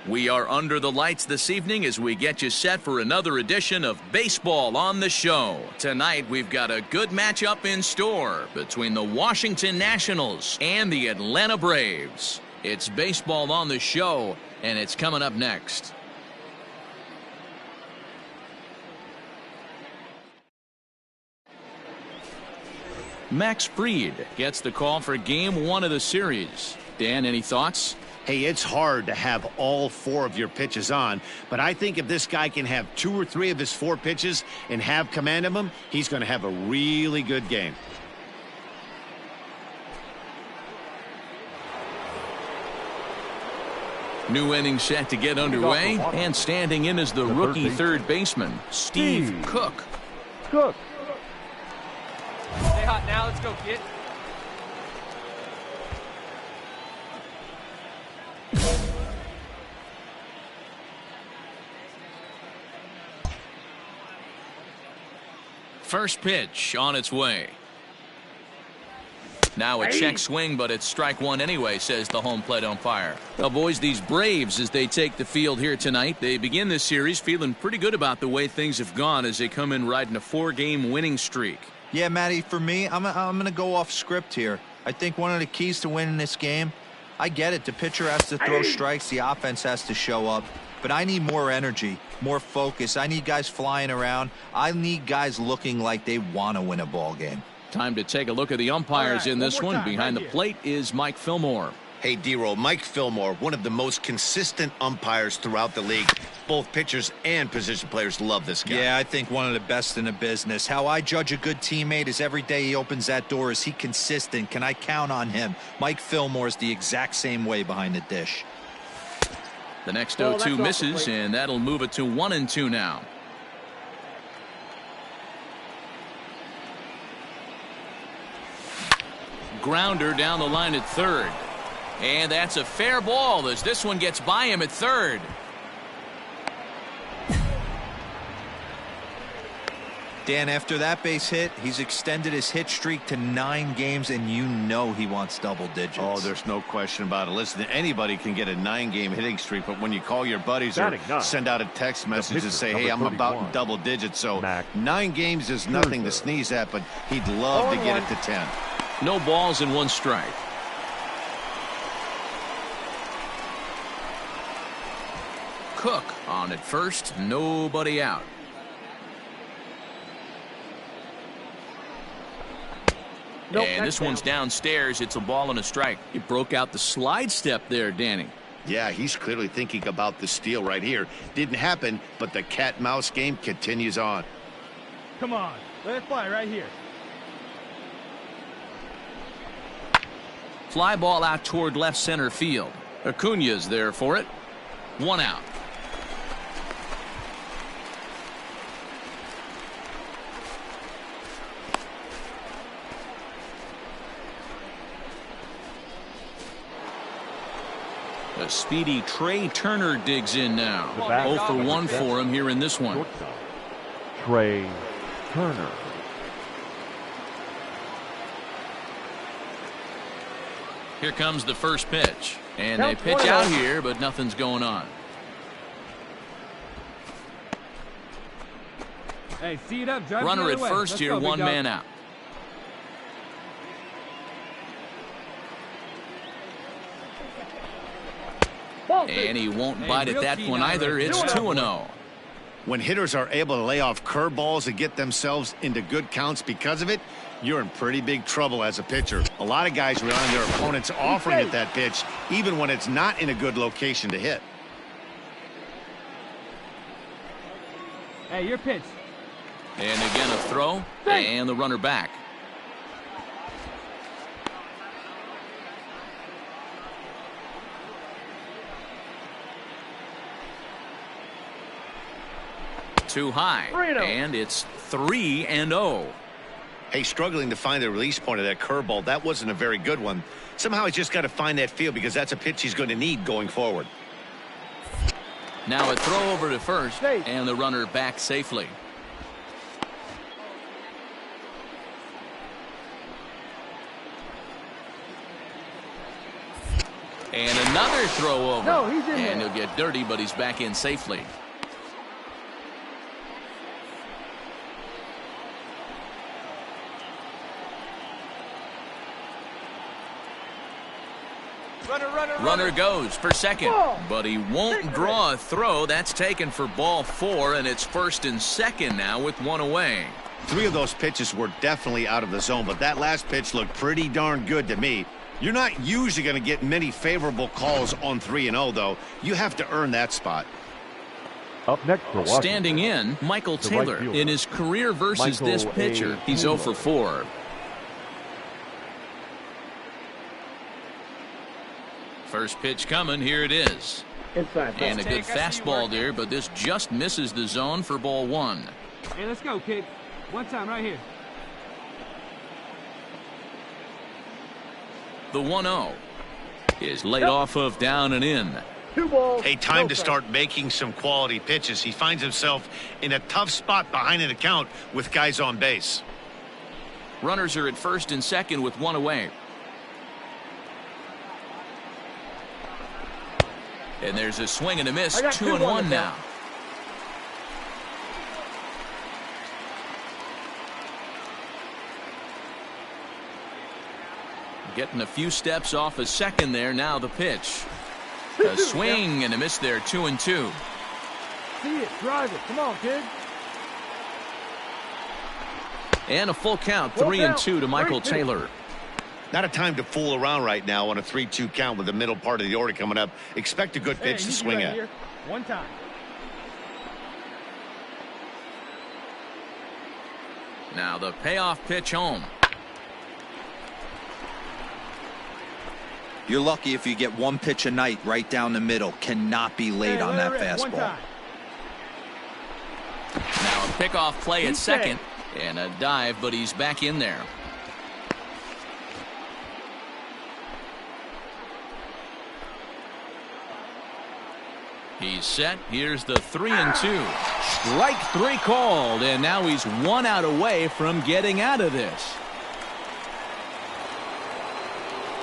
We are under the lights this evening as we get you set for another edition of Baseball on the Show. Tonight, we've got a good matchup in store between the Washington Nationals and the Atlanta Braves. It's Baseball on the Show, and it's coming up next. Max Fried gets the call for Game 1 of the series. Dan, any thoughts? Hey, it's hard to have all 4 of your pitches on, but I think if this guy can have 2 or 3 of his 4 pitches and have command of them, he's going to have a really good game. New inning set to get underway, and standing in is the rookie third baseman, Steve Cook. Stay hot now. Let's go, kid. First pitch on its way. Now a check swing, but it's strike one anyway, says the home plate umpire. Well, boys, these Braves, as they take the field here tonight, they begin this series feeling pretty good about the way things have gone as they come in riding a 4-game winning streak. Yeah, Matty, for me, I'm going to go off script here. I think one of the keys to winning this game, I get it, the pitcher has to throw strikes, the offense has to show up, but I need more energy, more focus. I need guys flying around. I need guys looking like they want to win a ball game. Time to take a look at the umpires in this one. Behind the plate is Mike Fillmore. Hey, D-Roll, Mike Fillmore, one of the most consistent umpires throughout the league. Both pitchers and position players love this guy. Yeah, I think one of the best in the business. How I judge a good teammate is every day he opens that door. Is he consistent? Can I count on him? Mike Fillmore is the exact same way behind the dish. The next 0-2 misses, and that'll move it to 1-2 now. Grounder down the line at third. And that's a fair ball as this one gets by him at third. Dan, after that base hit, he's extended his hit streak to 9 games, and you know he wants double digits. Oh, there's no question about it. Listen, anybody can get a 9-game hitting streak, but when you call your buddies or send out a text message and say, hey, I'm about in double digits, so 9 games is nothing to sneeze at, but he'd love to get it to 10. No balls and 1 strike. Cook on at first, nobody out. And this one's downstairs. It's a ball and a strike. He broke out the slide step there, Danny. Yeah, he's clearly thinking about the steal right here. Didn't happen, but the cat-mouse game continues on. Come on, let it fly right here. Fly ball out toward left center field. Acuna's there for it. 1 out. A speedy Trey Turner digs in now. 0 for 1 for him here in this one. Trey Turner. Here comes the first pitch. And they pitch out here, but nothing's going on. Hey, see it up. Drive Runner at first here, one man out. And he won't bite at that one either. It's 2-0. When hitters are able to lay off curveballs and get themselves into good counts because of it, you're in pretty big trouble as a pitcher. A lot of guys rely on their opponents offering at that pitch, even when it's not in a good location to hit. Hey, your pitch. And again a throw, and the runner back. Too high, and it's 3-0. Hey, struggling to find the release point of that curveball. That wasn't a very good one. Somehow he's just got to find that feel because that's a pitch he's going to need going forward. Now a throw over to first, and the runner back safely. And another throw over. And he'll get dirty, but he's back in safely. Runner goes for second, but he won't draw a throw. That's taken for ball 4, and it's first and second now with one away. 3 of those pitches were definitely out of the zone, but that last pitch looked pretty darn good to me. You're not usually going to get many favorable calls on 3-0, though. You have to earn that spot. Up next for Washington. Standing in, Michael Taylor. In his career versus this pitcher, he's 0 for 4. First pitch coming, here it is. Inside. And a good fastball there, but this just misses the zone for ball 1. Hey, let's go, kid. One time right here. The 1-0 is laid off of down and in. 2 balls. Hey, time to start making some quality pitches. He finds himself in a tough spot behind an account with guys on base. Runners are at first and second with one away. And there's a swing and a miss. 2-1 now. Getting a few steps off a second there. Now the pitch. A swing and a miss there. 2-2. See it. Drive it. Come on, kid. And a full count. 3-2 to Michael Taylor. Not a time to fool around right now on a 3-2 count with the middle part of the order coming up. Expect a good pitch to swing at. Here. One time. Now the payoff pitch home. You're lucky if you get one pitch a night right down the middle. Cannot be late on that fastball. Now a pickoff play at second and a dive, but he's back in there. He's set. Here's the 3-2. Strike 3 called, and now he's 1 out away from getting out of this.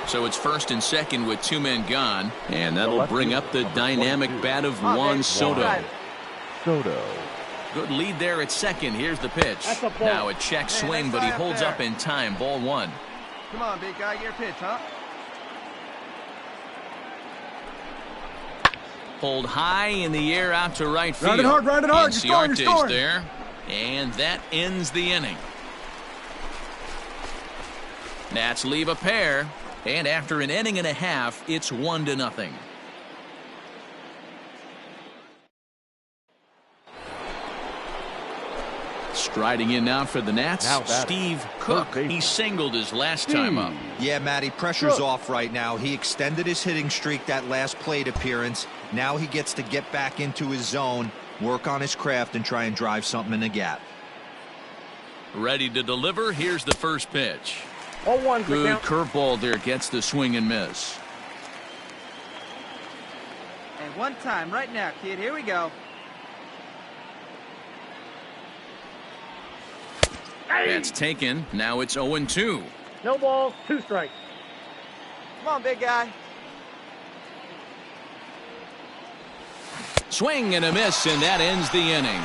So it's first and second with 2 men gone, and that'll bring up the dynamic bat of Juan Soto. Good lead there at second. Here's the pitch. Now a check swing, but he holds up in time. Ball 1. Come on, big guy, your pitch, huh? Pulled high in the air out to right field. Ride it hard, ride it hard. Inciarte's there, and that ends the inning. Nats leave a pair, and after an inning and a half, it's 1-0. Striding in now for the Nats, Steve Cook. He singled his last time up. Yeah, Matty, pressure's off right now. He extended his hitting streak that last plate appearance. Now he gets to get back into his zone, work on his craft, and try and drive something in the gap. Ready to deliver. Here's the first pitch. 0-1. Good curveball there. Gets the swing and miss. And one time right now, kid. Here we go. That's taken. Now it's 0-2. No balls, 2 strikes. Come on, big guy. Swing and a miss, and that ends the inning.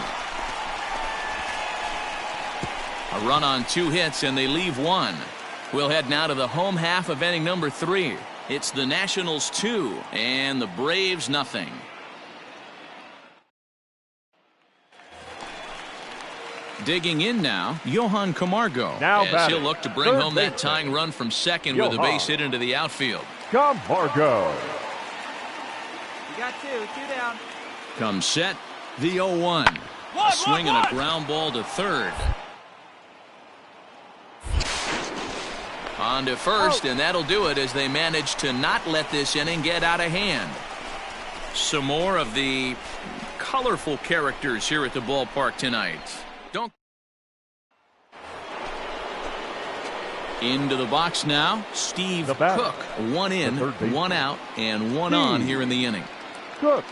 A run on 2 hits, and they leave 1. We'll head now to the home half of inning number 3. It's the Nationals 2 and the Braves nothing. Digging in now, Johan Camargo. Now as he'll look to bring home that tying run from second with a base hit into the outfield. Camargo. You got 2 down. Comes set, the 0-1. A swing and a ground ball to third. On to first, and that'll do it as they manage to not let this inning get out of hand. Some more of the colorful characters here at the ballpark tonight. Into the box now, Steve Cook. 1 in, 1 out, and 1 on here in the inning. Cook.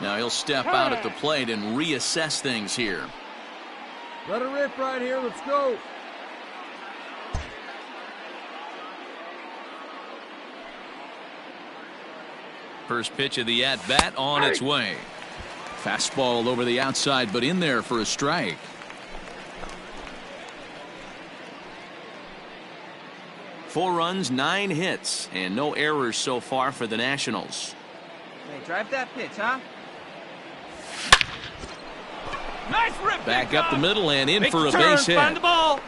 Now he'll step out at the plate and reassess things here. Let her rip right here. Let's go. First pitch of the at-bat on its way. Fastball over the outside, but in there for a strike. Four runs, 9 hits, and no errors so far for the Nationals. Hey, drive that pitch, huh? Nice rip. Back up the middle and in for a base hit. Find the ball.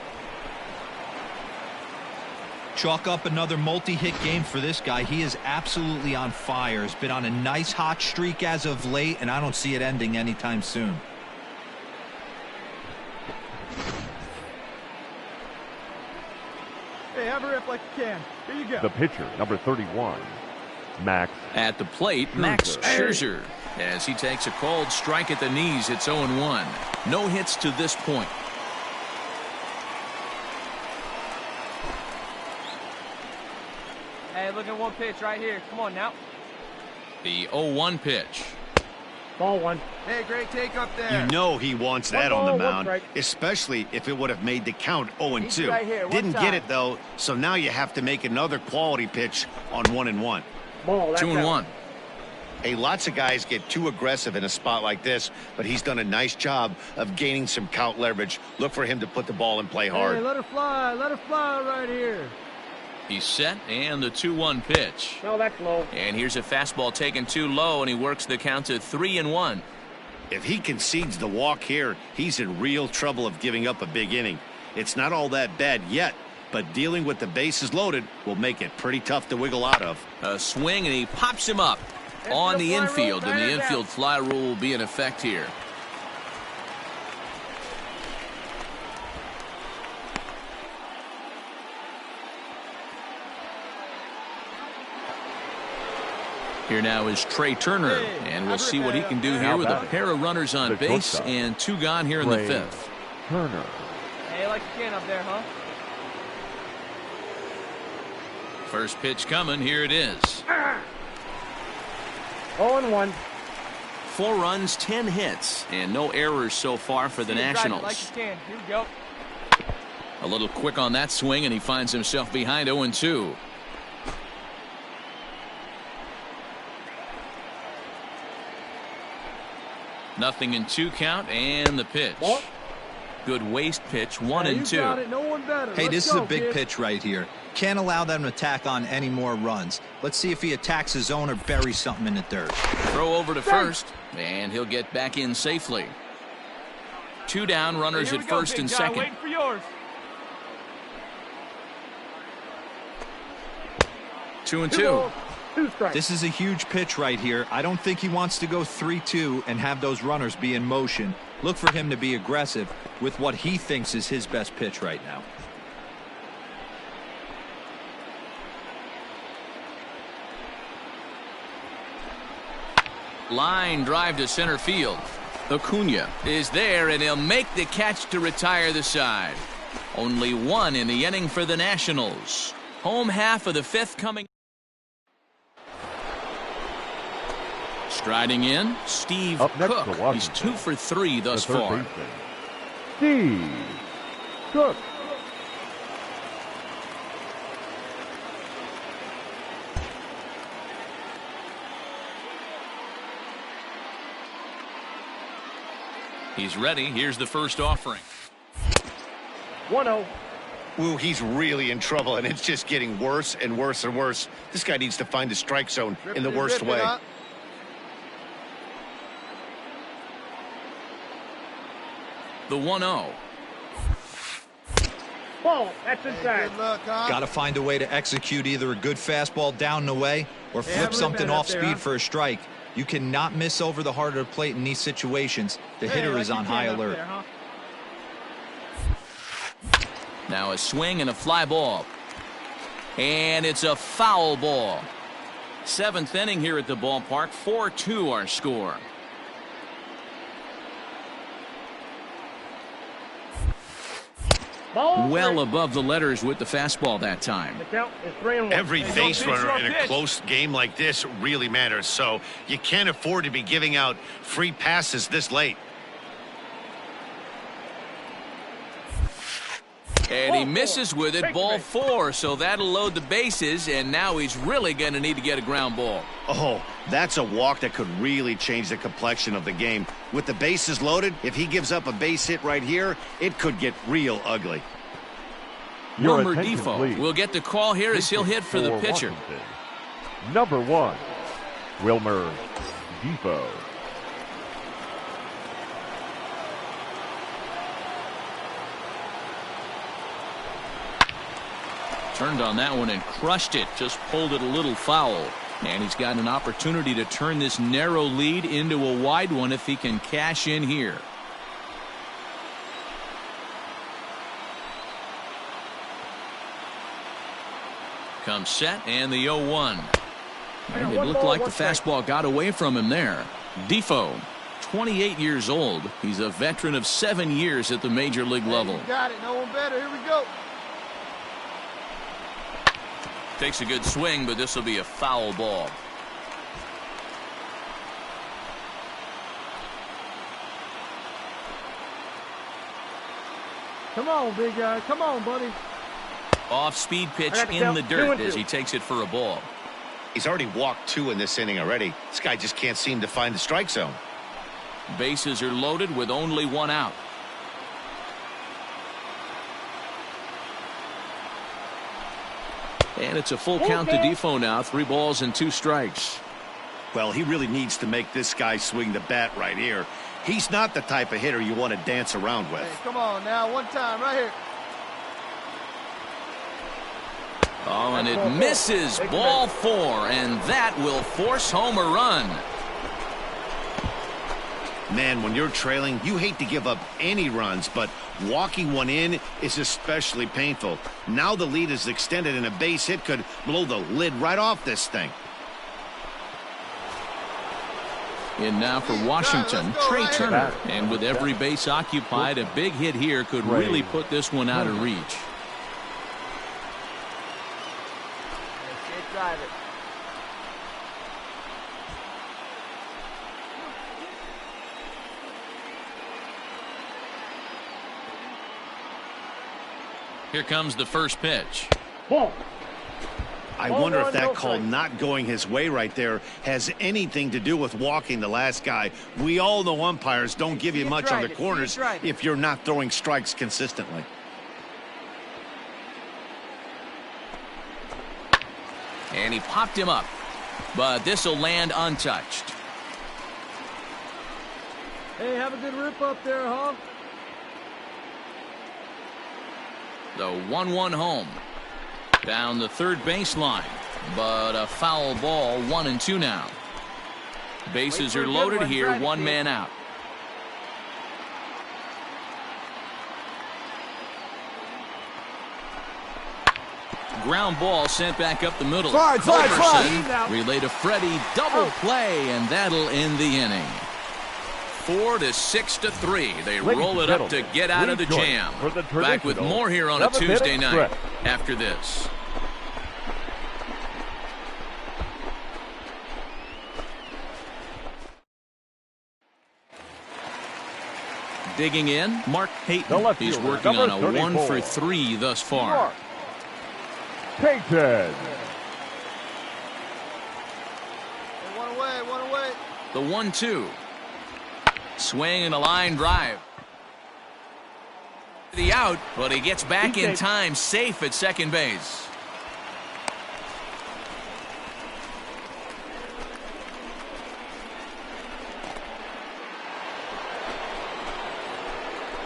Chalk up another multi-hit game for this guy. He is absolutely on fire. He's been on a nice hot streak as of late, and I don't see it ending anytime soon. Hey, have a rip like you can. Here you go. The pitcher, number 31, Max. At the plate, Max Scherzer. As he takes a called strike at the knees, it's 0-1. No hits to this point. Hey, look at 1 pitch right here. Come on now. The 0-1 pitch. Ball 1. Hey, great take up there. You know he wants that on the mound, especially if it would have made the count 0-2. Right here, didn't get it, though, so now you have to make another quality pitch on 1-1. Ball, 2-1. Hey, lots of guys get too aggressive in a spot like this, but he's done a nice job of gaining some count leverage. Look for him to put the ball and play hard. Hey, let her fly right here. He's set, and the 2-1 pitch. No, that's low. And here's a fastball taken too low, and he works the count to 3-1. If he concedes the walk here, he's in real trouble of giving up a big inning. It's not all that bad yet, but dealing with the bases loaded will make it pretty tough to wiggle out of. A swing, and he pops him up on the infield, and the infield fly rule will be in effect here. Here now is Trey Turner, and we'll see what he can do here with a pair of runners on base and 2 gone here in the 5th. Turner. Hey, like you can up there, huh? First pitch coming. Here it is. 0-1. 4 runs, 10 hits, and no errors so far for the Nationals. Like you can. Here we go. A little quick on that swing, and he finds himself behind 0-2. Nothing in 2 count, and the pitch. Good waste pitch, 1-2. No one better. Hey, this is a big pitch right here. Can't allow them to tack on any more runs. Let's see if he attacks his zone or buries something in the dirt. Throw over to first, and he'll get back in safely. 2 down, runners at first and second. Waiting for yours. 2-2. This is a huge pitch right here. I don't think he wants to go 3-2 and have those runners be in motion. Look for him to be aggressive with what he thinks is his best pitch right now. Line drive to center field. Acuna is there, and he'll make the catch to retire the side. Only 1 in the inning for the Nationals. Home half of the 5th coming. Striding in, Steve Up next Cook. to Washington, He's 2 for 3 thus the third far. baseman, Steve Cook. He's ready. Here's the first offering. 1-0. Ooh, he's really in trouble, and it's just getting worse and worse and worse. This guy needs to find the strike zone in the worst way. The 1-0. Ball. That's inside. Good luck, huh? Got to find a way to execute either a good fastball down and away or flip something off speed for a strike. You cannot miss over the heart of the plate in these situations. The hitter is on high alert. Now a swing and a fly ball. And it's a foul ball. 7th inning here at the ballpark. 4-2 our score. Well above the letters with the fastball that time. The count is 3-1. Every base runner in a close game like this really matters, so you can't afford to be giving out free passes this late. And he misses with it, ball 4, so that'll load the bases, and now he's really going to need to get a ground ball. Oh, that's a walk that could really change the complexion of the game. With the bases loaded, if he gives up a base hit right here, it could get real ugly. Wilmer Defoe will get the call here as he'll hit for the pitcher. Washington. Number 1, Wilmer Defoe. Turned on that one and crushed it. Just pulled it a little foul. And he's got an opportunity to turn this narrow lead into a wide one if he can cash in here. Comes set and the 0-1. And it looked like the fastball got away from him there. Defoe, 28 years old. He's a veteran of 7 years at the major league level. Got it. No one better. Here we go. Takes a good swing, but this will be a foul ball. Come on, big guy. Come on, buddy. Off-speed pitch in the dirt as he takes it for a ball. He's already walked 2 in this inning already. This guy just can't seem to find the strike zone. Bases are loaded with only 1 out. And it's a full count to Defoe now. 3 balls and 2 strikes. Well, he really needs to make this guy swing the bat right here. He's not the type of hitter you want to dance around with. Hey, come on now. One time right here. Oh, and it misses. Ball 4, and that will force home a run. Man, when you're trailing, you hate to give up any runs, but walking one in is especially painful. Now the lead is extended, and a base hit could blow the lid right off this thing. In now for Washington, Trey Turner. And with every base occupied, a big hit here could really put this one out of reach. Drive it. Here comes the first pitch. Ball. I wonder if that call not going his way right there has anything to do with walking the last guy. We all know umpires don't give you much on the corners if you're not throwing strikes consistently. And he popped him up, but this will land untouched. Hey, have a good rip up there, huh? The 1-1 home. Down the third baseline, but a foul ball. 1-2 now. Bases are loaded here. 1 man out. Ground ball sent back up the middle. Culberson relay to Freddie. Double play, and that'll end the inning. 4-6-3. They roll it up to get out of the jam. Back with more here on a Tuesday night after this. Digging in, Mark The Payton. left He's fielder, working on a number 1 for 34. 3 thus far. Mark Payton. One away, one away. The 1-2. Swing and a line drive. The out, but he gets back in time, safe at second base.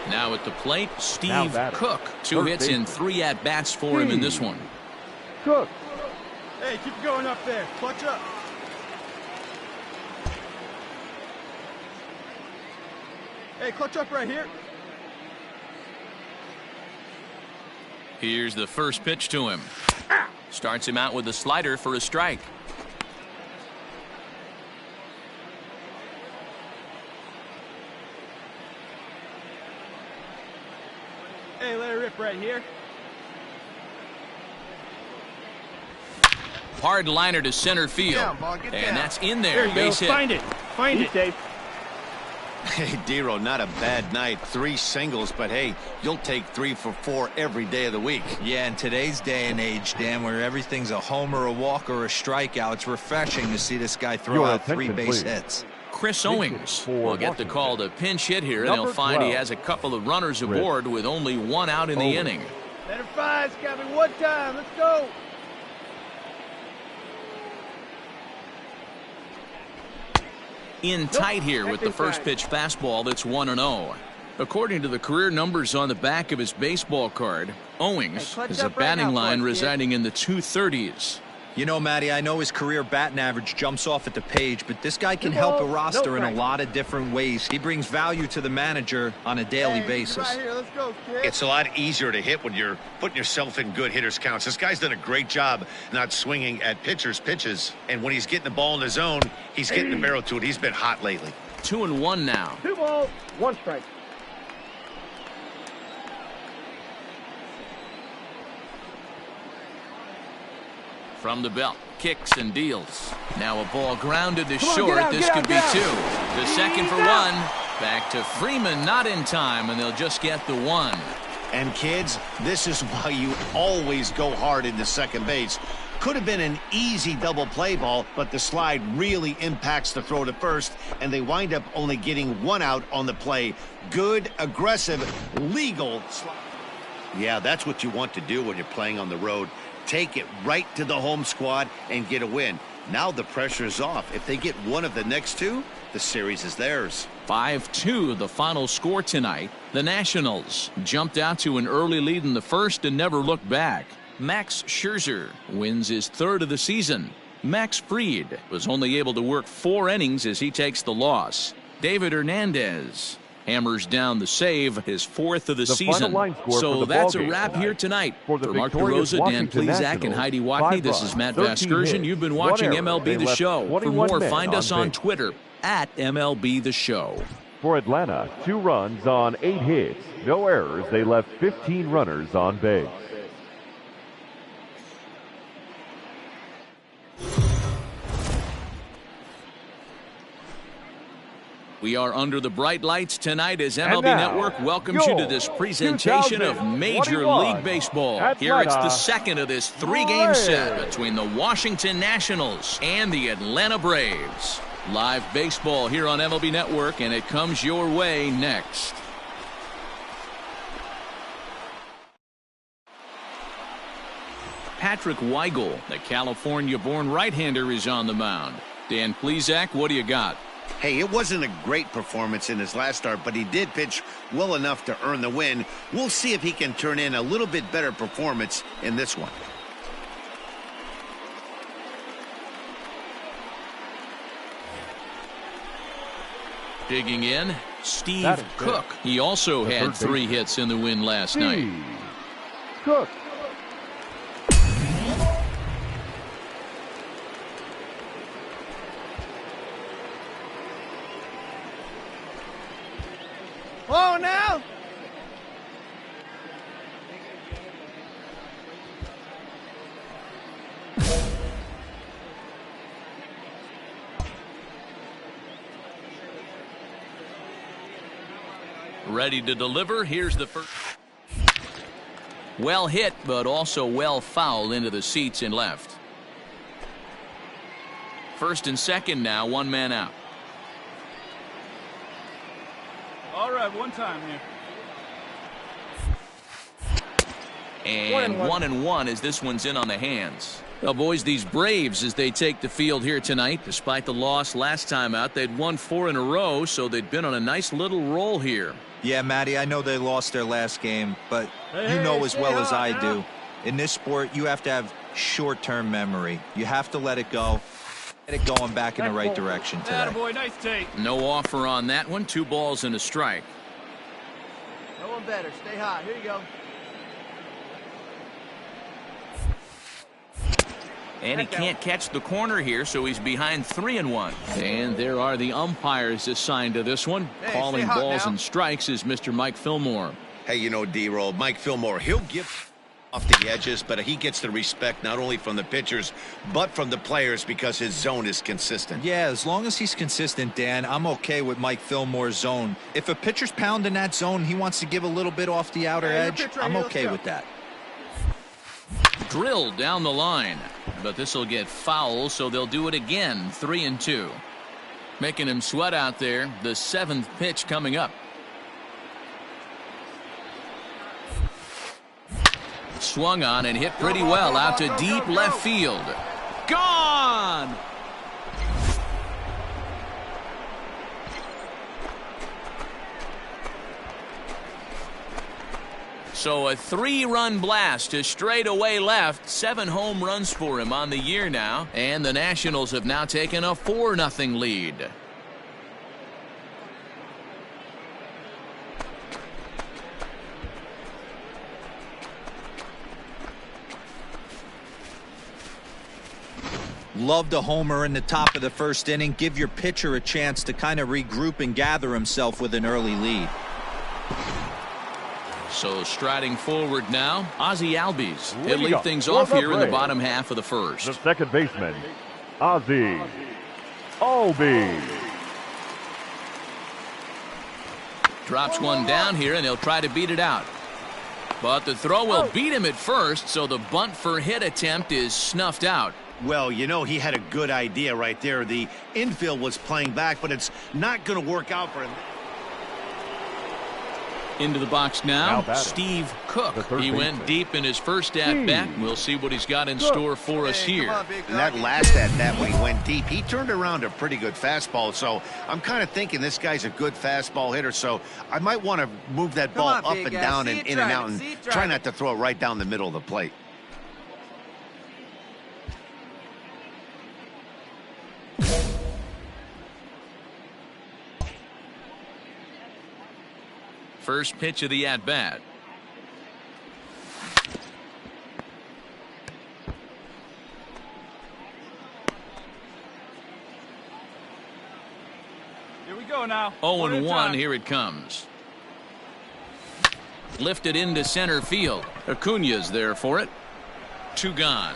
Now at the plate, Steve Cook. 2 hits in 3 at-bats for him in this one. Cook. Hey, keep going up there. Clutch up. Hey, clutch up right here. Here's the first pitch to him. Starts him out with a slider for a strike. Hey, let it rip right here. Hard liner to center field. And that's in there. Base hit. Find it. Find it. Dave. Hey, Dero, not a bad night. 3 singles, but hey, you'll take 3 for 4 every day of the week. Yeah, in today's day and age, Dan, where everything's a homer, a walk, or a strikeout, it's refreshing to see this guy throw out 3 base hits. Chris Owings will get the call to pinch hit here, and they'll find he has a couple of runners aboard with only 1 out in the inning. Let it fly, Scabby. One time. Let's go. In tight here with the first pitch fastball that's 1-0. According to the career numbers on the back of his baseball card, Owings has a batting line residing in the 230s. You know, Matty, I know his career batting average jumps off at the page, but this guy can help a roster in a lot of different ways. He brings value to the manager on a daily basis. Right here. Let's go, kid. It's a lot easier to hit when you're putting yourself in good hitters' counts. This guy's done a great job not swinging at pitchers' pitches. And when he's getting the ball in the zone, he's getting the barrel to it. He's been hot lately. 2-1 now. 2 balls, 1 strike. From the belt, kicks and deals. Now a ball grounded to short. This could be 2. To second for 1. Back to Freeman, not in time, and they'll just get the 1. And kids, this is why you always go hard into second base. Could have been an easy double play ball, but the slide really impacts the throw to first, and they wind up only getting 1 out on the play. Good, aggressive, legal slide. Yeah, that's what you want to do when you're playing on the road. Take it right to the home squad and get a win. Now the pressure is off. If they get 1 of the next 2, the series is theirs. 5-2 the final score tonight. The Nationals jumped out to an early lead in the first and never looked back. Max Scherzer wins his 3rd of the season. Max Fried was only able to work 4 innings as he takes the loss. David Hernandez hammers down the save, his 4th of the season. So that's a wrap here tonight. For Mark DeRosa, Dan Plesac, and Heidi Watney, this is Matt Vasgersian. You've been watching MLB The Show. For more, find us on Twitter at MLB The Show. For Atlanta, 2 runs on 8 hits. No errors. They left 15 runners on base. We are under the bright lights tonight as MLB Network welcomes you to this presentation of Major League Baseball. Here it's the second of this 3-game set between the Washington Nationals and the Atlanta Braves. Live baseball here on MLB Network, and it comes your way next. Patrick Weigel, the California-born right-hander, is on the mound. Dan Plesac, what do you got? Hey, it wasn't a great performance in his last start, but he did pitch well enough to earn the win. We'll see if he can turn in a little bit better performance in this one. Digging in, Steve Cook. He also had 3 hits in the win last night. Cook. Oh, now. Ready to deliver. Here's the first. Well hit, but also well fouled into the seats in left. First and second now, one man out. All right, one time here. And 1-1 as this one's in on the hands. Well, boys, these Braves, as they take the field here tonight, despite the loss last time out, they'd won 4 in a row, so they'd been on a nice little roll here. Yeah, Matty, I know they lost their last game, but you know as well as I do, in this sport, you have to have short-term memory. You have to let it go. Get it going back in the right direction today. Attaboy, nice take. No offer on that one. 2 balls and a strike. No one better. Stay hot. Here you go. And he can't catch the corner here, so he's behind 3-1. And there are the umpires assigned to this one. Hey, calling stay hot balls now. and strikes is Mr. Mike Fillmore. Hey, you know, D-Roll, Mike Fillmore, he'll give off the edges, but he gets the respect not only from the pitchers, but from the players because his zone is consistent. Yeah, as long as he's consistent, Dan, I'm okay with Mike Fillmore's zone. If a pitcher's pounding that zone, he wants to give a little bit off the outer edge, I'm okay with that. Drilled down the line, but this will get foul, so they'll do it again. 3-2. Making him sweat out there. The 7th pitch coming up. Swung on and hit pretty well out to deep left field. Gone! So a 3-run blast to straightaway left. 7 home runs for him on the year now. And the Nationals have now taken a 4-0 lead. Love the homer in the top of the first inning. Give your pitcher a chance to kind of regroup and gather himself with an early lead. So striding forward now, Ozzie Albies. He'll Leading lead up things for off the here in the Braves, bottom half of the first. the second baseman, Ozzie Albies. Drops one down here, and he'll try to beat it out. But the throw will beat him at first, so the bunt for hit attempt is snuffed out. Well, you know, he had a good idea right there. The infield was playing back, but it's not going to work out for him. Into the box now, Steve Cook. He went deep in his first at-bat. We'll see what he's got in store for us here. And that last at-bat when he went deep, he turned around a pretty good fastball. So I'm kind of thinking this guy's a good fastball hitter. So I might want to move that ball up and down and in and out and try not to throw it right down the middle of the plate. First pitch of the at-bat. Here we go now. 0-1, here it comes. Lifted into center field. Acuña's there for it. 2 gone.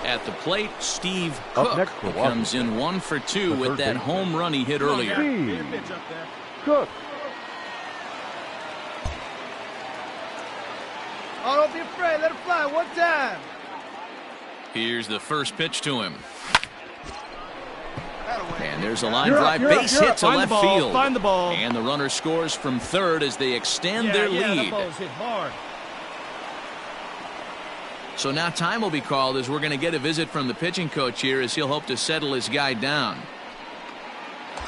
At the plate, Steve Cook comes in 1 for 2 with that home run he hit earlier. Cook. Oh, don't be afraid. Let it fly. One time. Here's the first pitch to him. And there's a line drive base hit to left field. Find the ball. And the runner scores from third as they extend their lead. That ball's hit hard. So now time will be called as we're going to get a visit from the pitching coach here as he'll hope to settle his guy down.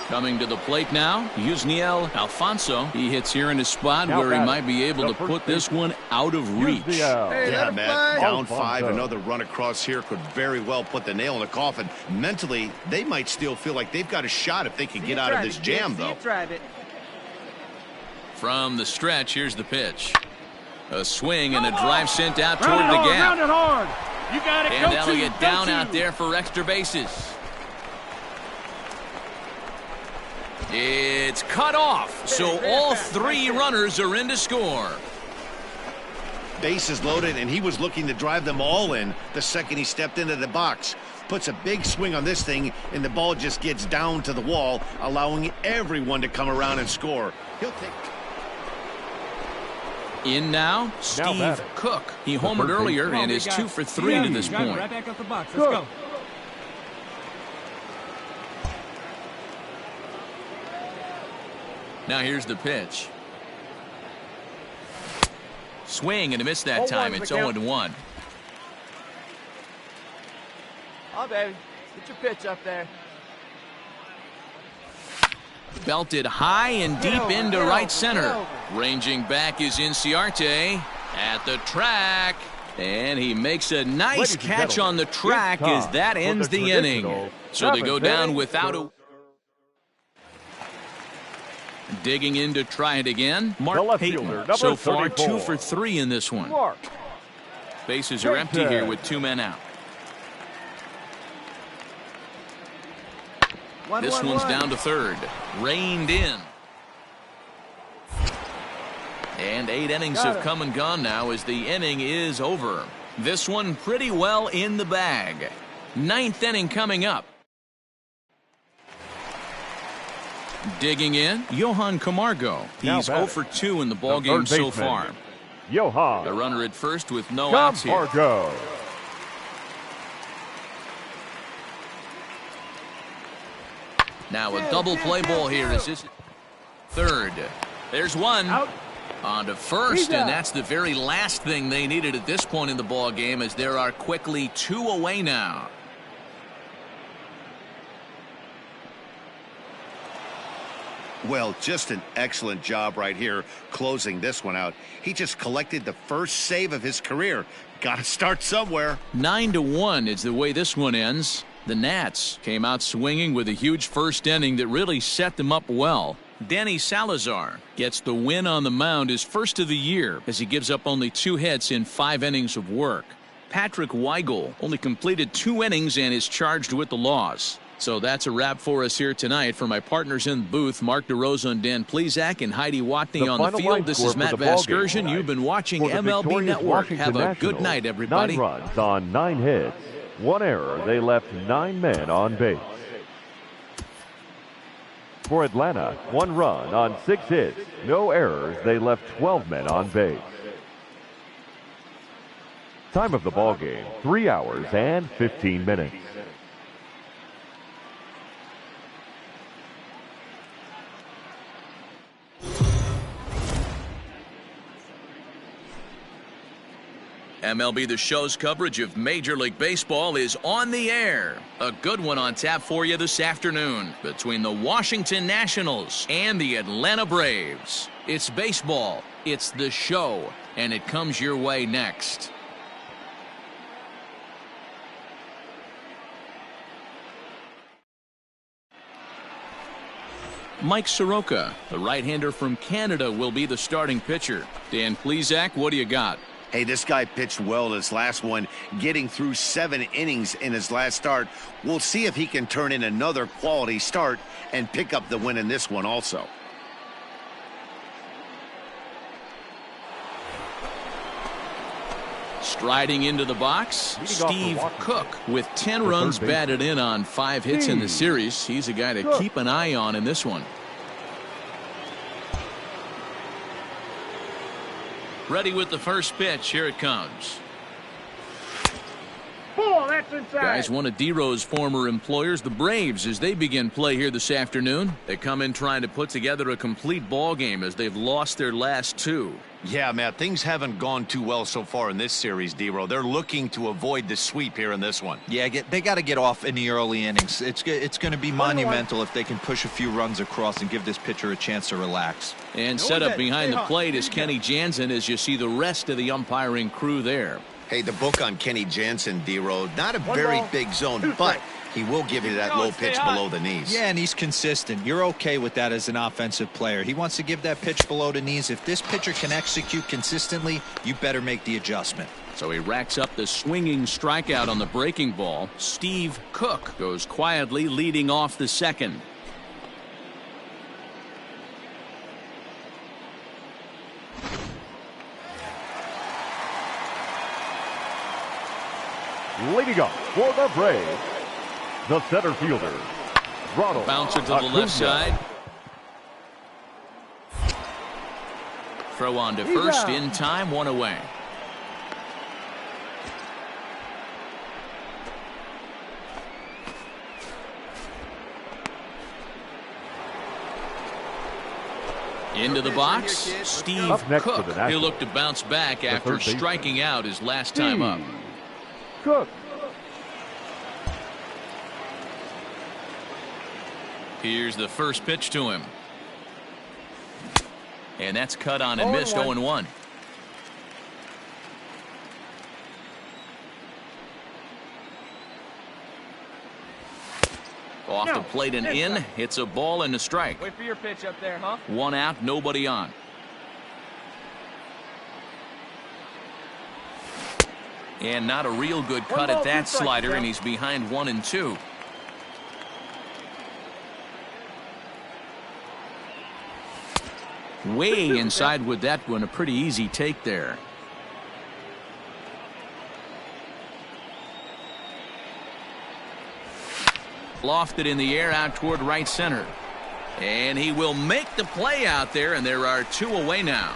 Coming to the plate now, Yusniel Alfonso. He hits here in a spot where he might be able to put this one out of reach. Hey, Yeah, let man, it fly. down 5, another run across here could very well put the nail in the coffin. Mentally, they might still feel like they've got a shot if they can get out of this jam, though. From the stretch, here's the pitch. A swing and a drive sent out toward the gap. Round it hard. You got it. And Elliott down out there for extra bases. It's cut off, so all 3 runners are in to score. bases loaded, and he was looking to drive them all in the second he stepped into the box. Puts a big swing on this thing, and the ball just gets down to the wall, allowing everyone to come around and score. He'll take... In now, Steve Cook. He homered earlier and is 2 for 3 to this point. Right back up the box. Let's go. Now here's the pitch. Swing and a miss that time. It's 0-1. Oh, baby. Get your pitch up there. Belted high and deep into right center. Ranging back is Inciarte at the track. And he makes a nice catch on the track as that ends the inning. So they go down without a... Digging in to try it again. Mark Payton, so far 2 for 3 in this one. Bases are empty here with 2 men out. This one's down to third. Reined in. And 8 innings have come and gone now as the inning is over. This one pretty well in the bag. 9th inning coming up. Digging in, Johan Camargo. He's 0 for 2 in the ballgame so far. Johan. A runner at first with no outs here. Camargo. Now a double play ball here as this third. There's one. On to first, and that's the very last thing they needed at this point in the ball game, as there are quickly 2 away now. Well, just an excellent job right here closing this one out. He just collected the first save of his career. Got to start somewhere. 9-1 is the way this one ends. The Nats came out swinging with a huge first inning that really set them up well. Danny Salazar gets the win on the mound, his first of the year, as he gives up only 2 hits in 5 innings of work. Patrick Weigel only completed 2 innings and is charged with the loss. So that's a wrap for us here tonight. For my partners in the booth, Mark DeRosa and Dan Plezak and Heidi Watney on the field, this is Matt Vasgersian. You've been watching MLB Network. Have a good night, everybody. 9 runs on 9 hits. 1 error. They left 9 men on base. For Atlanta, 1 run on 6 hits. No errors. They left 12 men on base. Time of the ball game, 3 hours and 15 minutes. MLB The Show's coverage of Major League Baseball is on the air. A good one on tap for you this afternoon between the Washington Nationals and the Atlanta Braves. It's baseball, it's The Show, and it comes your way next. Mike Soroka, the right-hander from Canada, will be the starting pitcher. Dan Plezak, what do you got? Hey, this guy pitched well in his last one, getting through 7 innings in his last start. We'll see if he can turn in another quality start and pick up the win in this one also. Striding into the box, Steve Cook with 10 runs batted in on 5 hits in the series. He's a guy to keep an eye on in this one. Ready with the first pitch. Here it comes. Ball, that's inside. Guys, one of D-Row's former employers, the Braves, as they begin play here this afternoon. They come in trying to put together a complete ball game as they've lost their last 2. Yeah, Matt, things haven't gone too well so far in this series, D-Row. They're looking to avoid the sweep here in this one. Yeah, they got to get off in the early innings. It's going to be monumental if they can push a few runs across and give this pitcher a chance to relax. And set up behind the plate is Kenny Jansen as you see the rest of the umpiring crew there. Hey, the book on Kenny Jansen, D-Row, not a very big zone, but he will give you that low pitch below the knees. Yeah, and he's consistent. You're okay with that as an offensive player. He wants to give that pitch below the knees. If this pitcher can execute consistently, you better make the adjustment. So he racks up the swinging strikeout on the breaking ball. Steve Cook goes quietly leading off the second. Leading up for the Braves, the center fielder, Ronald. Bouncer to the left side. Throw on to first in time, one away. Into the box, Steve Cook. He'll look to bounce back after striking out his last time up. Cook. Here's the first pitch to him. And that's cut on and missed, 0-1. Off the plate and in. It's a ball and a strike. Wait for your pitch up there, huh? One out, nobody on. And not a real good cut at that slider, and he's behind 1-2. Way inside with that one, a pretty easy take there. Lofted in the air out toward right center. And he will make the play out there, and there are 2 away now.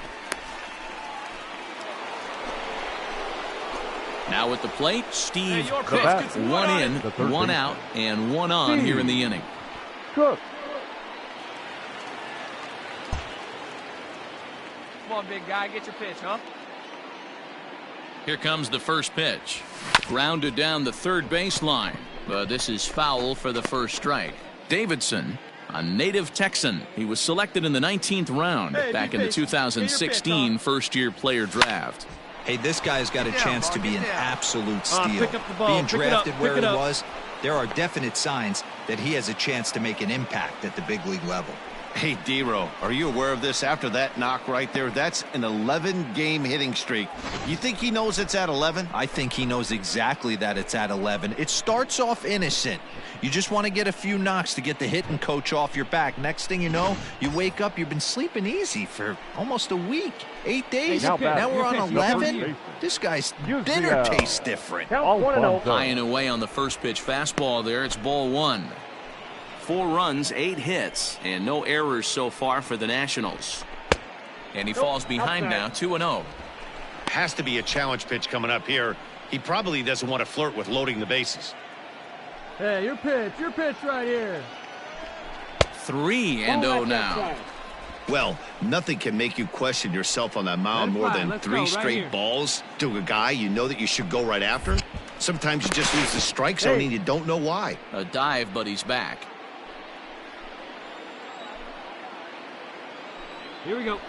Now at the plate, Steve Cook. 1 in, 1 out, and 1 on here in the inning. Cook. Come on, big guy, get your pitch, huh? Here comes the first pitch. Grounded down the third baseline. But this is foul for the first strike. Davidson, a native Texan. He was selected in the 19th round back in the 2016 first-year player draft. Hey, this guy's got a chance to be an absolute steal. Being drafted where he was, there are definite signs that he has a chance to make an impact at the big league level. Hey, D-Row, are you aware of this? After that knock right there, that's an 11-game hitting streak. You think he knows it's at 11? I think he knows exactly that it's at 11. It starts off innocent. You just want to get a few knocks to get the hitting coach off your back. Next thing you know, you wake up, you've been sleeping easy for almost a week. 8 days. Now we're on 11. This guy's dinner tastes different. High and away on the first pitch fastball there. It's ball 1. 4 runs, 8 hits, and no errors so far for the Nationals. And he falls behind now, 2-0. Has to be a challenge pitch coming up here. He probably doesn't want to flirt with loading the bases. Hey, your pitch right here. 3-0 now. Well, nothing can make you question yourself on that mound more than 3 straight balls to a guy you know that you should go right after. Sometimes you just lose the strike zone and you don't know why. A dive, but he's back. Here we go.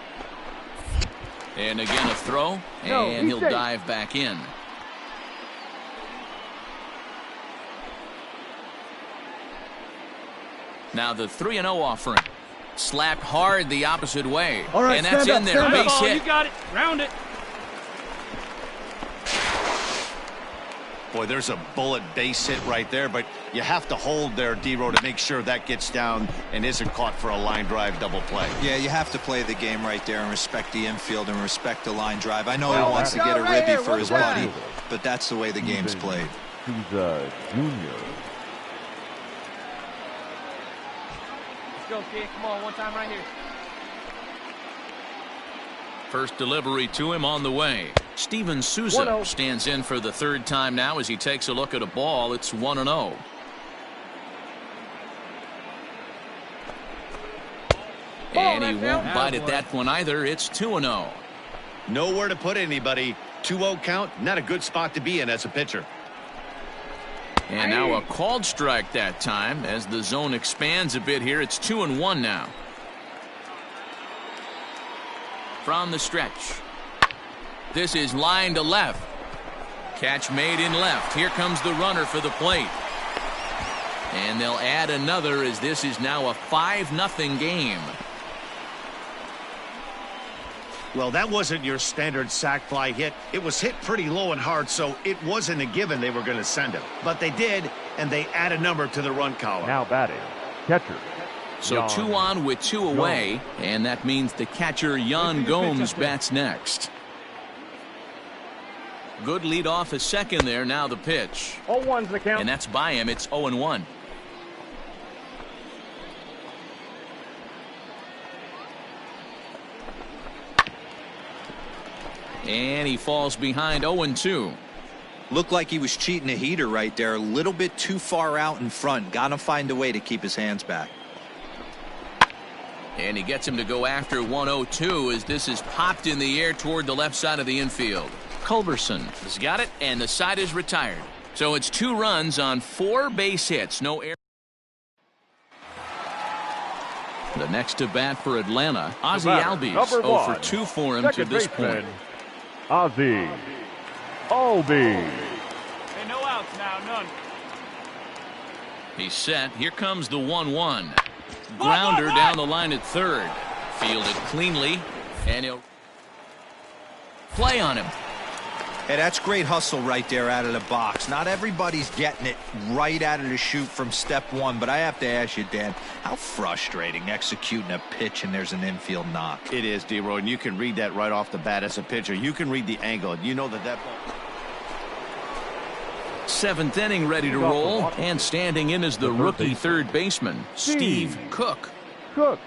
And again a throw, and he'll dive back in. Now the 3-0 offering. Slapped hard the opposite way. All right, and that's in there. Base hit. You got it. Round it. Boy, there's a bullet base hit right there, but you have to hold there, D-Row, to make sure that gets down and isn't caught for a line drive double play. Yeah, you have to play the game right there and respect the infield and respect the line drive. I know he wants to get a ribby for his buddy, but that's the way the game's played. He's a junior. Let's go, kid. Come on, one time right here. First delivery to him on the way. Steven Souza stands in for the 3rd time now as he takes a look at a ball. It's 1-0. And he won't bite at that one either. It's 2-0. Nowhere to put anybody. 2-0 count, not a good spot to be in as a pitcher. And now a called strike that time as the zone expands a bit here. It's 2-1 now. From the stretch. This is line to left. Catch made in left. Here comes the runner for the plate. And they'll add another as this is now a 5-0 game. Well, that wasn't your standard sac fly hit. It was hit pretty low and hard, so it wasn't a given they were going to send him. But they did, and they add a number to the run column. Now batting, catcher. So 2 on with 2 away, and that means the catcher Yan Gomes bats next. Good lead off his second there. Now the pitch. 0-1's the count. And that's by him. It's 0-1. And he falls behind 0-2. Looked like he was cheating a heater right there. A little bit too far out in front. Got to find a way to keep his hands back. And he gets him to go after 1-0-2 as this is popped in the air toward the left side of the infield. Culberson has got it, and the side is retired. So it's 2 runs on 4 base hits. No error. The next to bat for Atlanta, Ozzie Albies. 0 for 2 for him to this point. Ozzie Albies. Hey, no outs now, none. He's set. Here comes the 1-1. Grounder down the line at third. Fielded cleanly, and he'll play on him. Hey, that's great hustle right there out of the box. Not everybody's getting it right out of the chute from step one, but I have to ask you, Dan, how frustrating executing a pitch and there's an infield knock. It is, D-Roy, and you can read that right off the bat as a pitcher. You can read the angle. You know that ball. 7th inning ready to roll, and standing in is the rookie third baseman, Steve Cook. Cook.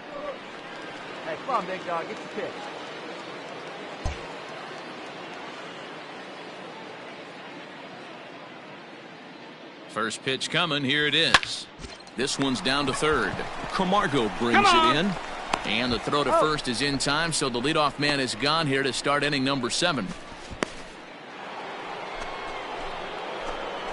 Hey, come on, big dog. Get your pitch. First pitch coming. Here it is. This one's down to third. Camargo brings it in. And the throw to first is in time, so the leadoff man is gone here to start inning number 7.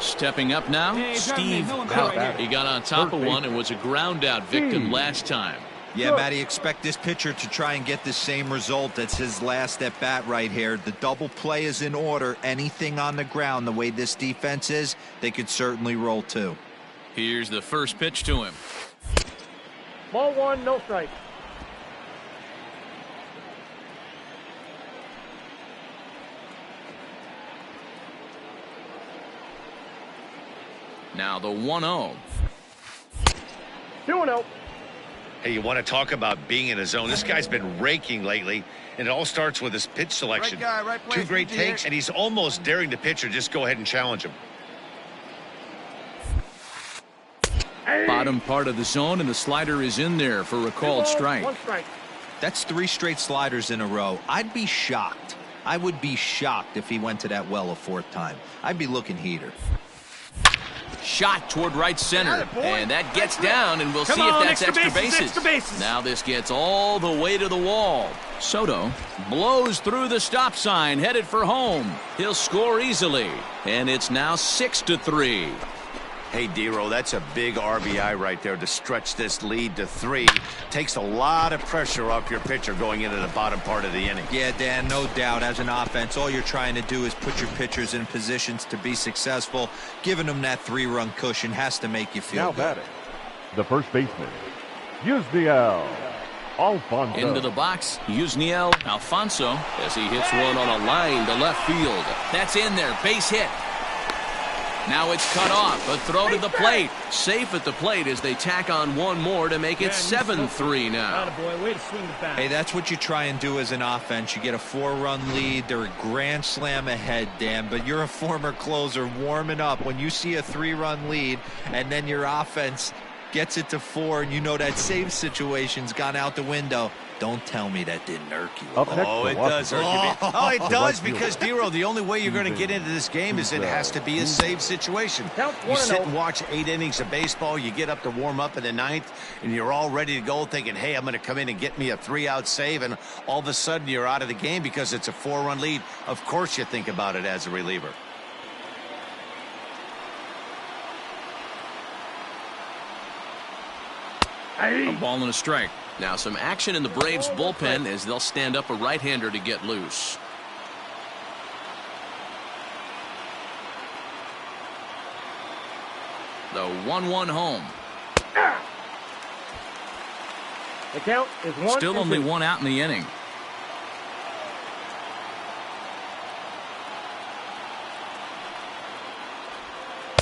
Stepping up now, Steve Cook. He got on top of one and was a ground out victim last time. Yeah, Matty, expect this pitcher to try and get the same result. That's his last at bat right here. The double play is in order. Anything on the ground, the way this defense is, they could certainly roll too. Here's the first pitch to him. Ball 1, no strike. Now the 1-0. 2-0. Hey, you want to talk about being in a zone? This guy's been raking lately, and it all starts with his pitch selection. Right guy, right place, 2 great takes, and he's almost daring the pitcher just go ahead and challenge him. Bottom part of the zone, and the slider is in there for a called strike. 1 strike. That's 3 straight sliders in a row. I'd be shocked. I would be shocked if he went to that well a 4th time. I'd be looking heater. Shot toward right center, and that gets down, and we'll see if that's extra bases. Now this gets all the way to the wall. Soto blows through the stop sign, headed for home. He'll score easily, and it's now 6-3. Hey, D-Roy, that's a big RBI right there to stretch this lead to 3. Takes a lot of pressure off your pitcher going into the bottom part of the inning. Yeah, Dan, no doubt. As an offense, all you're trying to do is put your pitchers in positions to be successful. Giving them that 3-run cushion has to make you feel Now good. batting, the first baseman, Yusniel Alfonso. Into the box, Yusniel Alfonso as he hits one on a line to left field. That's in there, base hit. Now it's cut off. A throw to the plate. Safe at the plate as they tack on one more to make it 7-3 now. Attaboy, way to swing the bat. Hey, that's what you try and do as an offense. You get a 4-run lead. They're a grand slam ahead, Dan, but you're a former closer warming up. When you see a 3-run lead and then your offense gets it to 4 and you know that save situation's gone out the window, don't tell me that didn't irk you. Oh, it does irk you. Oh, it does, because, D-Roy, the only way you're going to get into this game is it has to be a save situation. You sit and watch 8 innings of baseball, you get up to warm up in the 9th, and you're all ready to go thinking, hey, I'm going to come in and get me a 3-out save, and all of a sudden you're out of the game because it's a 4-run lead. Of course you think about it as a reliever. A ball and a strike. Now some action in the Braves bullpen as they'll stand up a right-hander to get loose. The 1-1 home. The count is 1. Still only 1 out in the inning.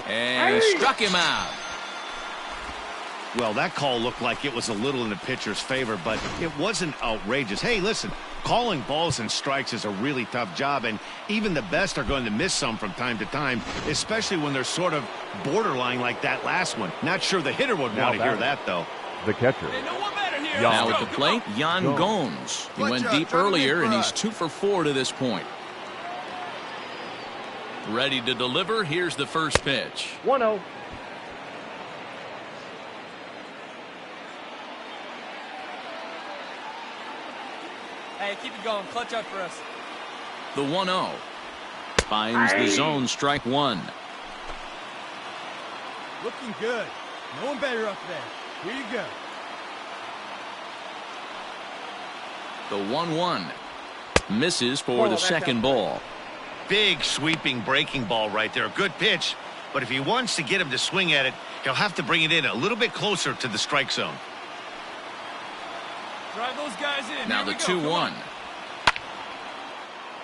And struck him out. Well, that call looked like it was a little in the pitcher's favor, but it wasn't outrageous. Hey, listen, Calling balls and strikes is a really tough job, and even the best are going to miss some from time to time, especially when they're sort of borderline like that last one. Not sure the hitter would want to hear that, though. The catcher. Now at the plate, Jan Gomes. He went deep earlier, and he's 2 for 4 to this point. Ready to deliver. Here's the first pitch. 1-0. Hey, keep it going. Clutch up for us. The 1-0. Finds the zone, strike one. Looking good. No one better up there. Here you go. The 1-1. Misses for the second ball. Big sweeping breaking ball right there. A good pitch, but if he wants to get him to swing at it, he'll have to bring it in a little bit closer to the strike zone. Drive those guys in. Now the 2-1.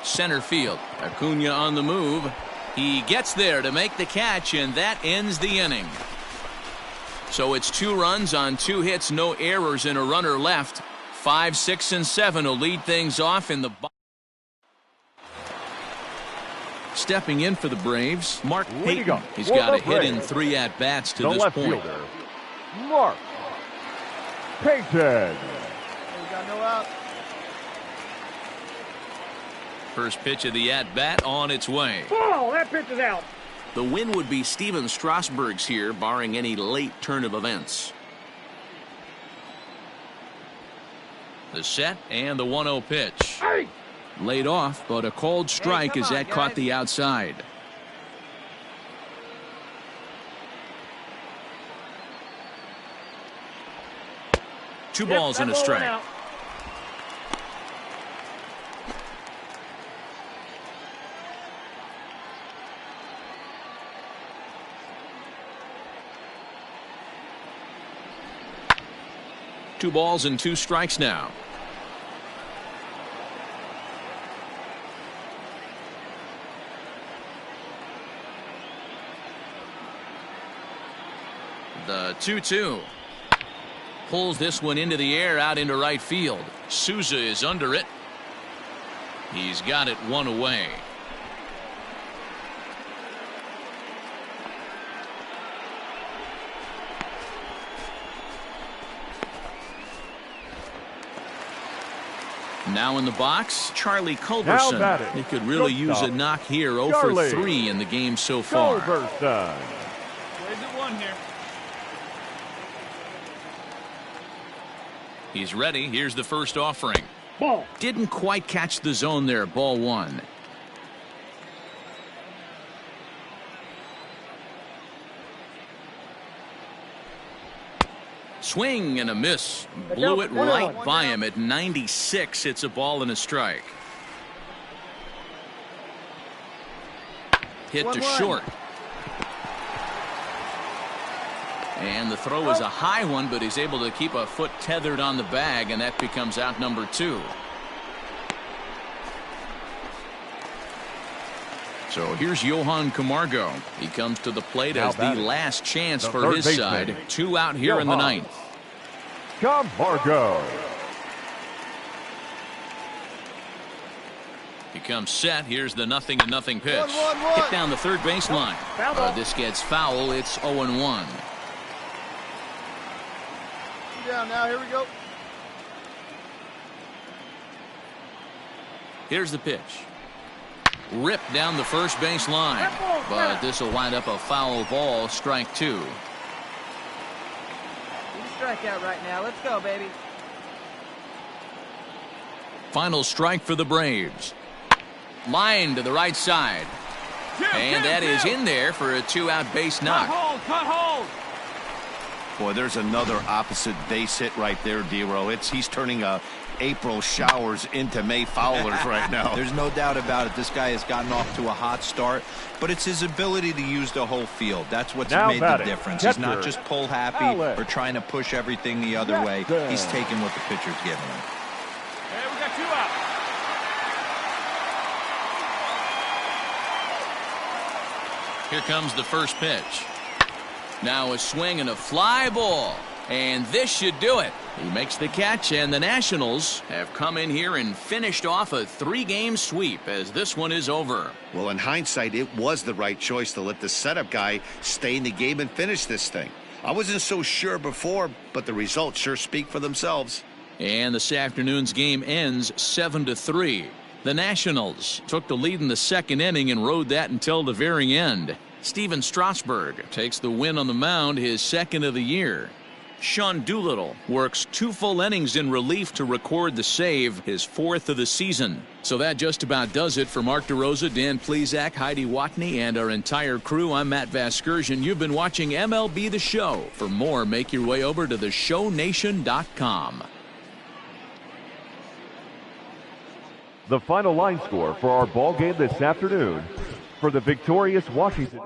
Center field. Acuna on the move. He gets there to make the catch, and that ends the inning. So it's 2 runs on 2 hits, no errors, and a runner left. 5, 6, and 7 will lead things off in the. Stepping in for the Braves, Mark Payton. He's got a hit in 3 at-bats to this point. Fielder, Mark Payton. We got no out. First pitch of the at-bat on its way. Oh, that pitch is out. The win would be Steven Strasburg's here, barring any late turn of events. The set and the 1-0 pitch. Hey! Laid off, but a called strike as that caught the outside. Two balls and a strike. Two balls and 2 strikes now. The 2-2. Pulls this one into the air out into right field. Souza is under it. He's got it 1 away. Now in the box, Charlie Culberson. He could really use a knock here. 0 for 3 in the game so far. Culberson. Plays it 1 here. He's ready. Here's the first offering. Ball. Didn't quite catch the zone there. Ball 1. Swing and a miss. Blew it right by him at 96. It's a ball and a strike. Hit to short. And the throw is a high one, but he's able to keep a foot tethered on the bag, and that becomes out number 2. So here's Johan Camargo. He comes to the plate as the last chance for his side. 2 out here in the 9th. Camargo. He comes set. Here's the 0-0 pitch. Hit down the third baseline. This gets foul. It's 0-1. Down now. Here we go. Here's the pitch. Ripped down the first base line, but this will wind up a foul ball. Strike 2. You strike out right now. Let's go, baby. Final strike for the Braves. Line to the right side, and that is in there for a 2-out base knock. Cut hold. Boy, there's another opposite base hit right there, D-Row. He's turning April showers into May foulers right now. There's no doubt about it. This guy has gotten off to a hot start, but it's his ability to use the whole field. That's what's made the difference. He's not just pull happy or trying to push everything the other way. He's taking what the pitcher's giving him. Hey, we got 2 out. Here comes the first pitch. Now a swing and a fly ball, and this should do it. He makes the catch, and the Nationals have come in here and finished off a 3-game sweep as this one is over. Well, in hindsight, it was the right choice to let the setup guy stay in the game and finish this thing. I wasn't so sure before, but the results sure speak for themselves. And this afternoon's game ends 7-3. The Nationals took the lead in the second inning and rode that until the very end. Steven Strasburg takes the win on the mound, his second of the year. Sean Doolittle works 2 full innings in relief to record the save, his 4th of the season. So that just about does it for Mark DeRosa, Dan Plesac, Heidi Watney, and our entire crew. I'm Matt Vasgersian. You've been watching MLB The Show. For more, make your way over to theshownation.com. The final line score for our ball game this afternoon for the victorious Washington.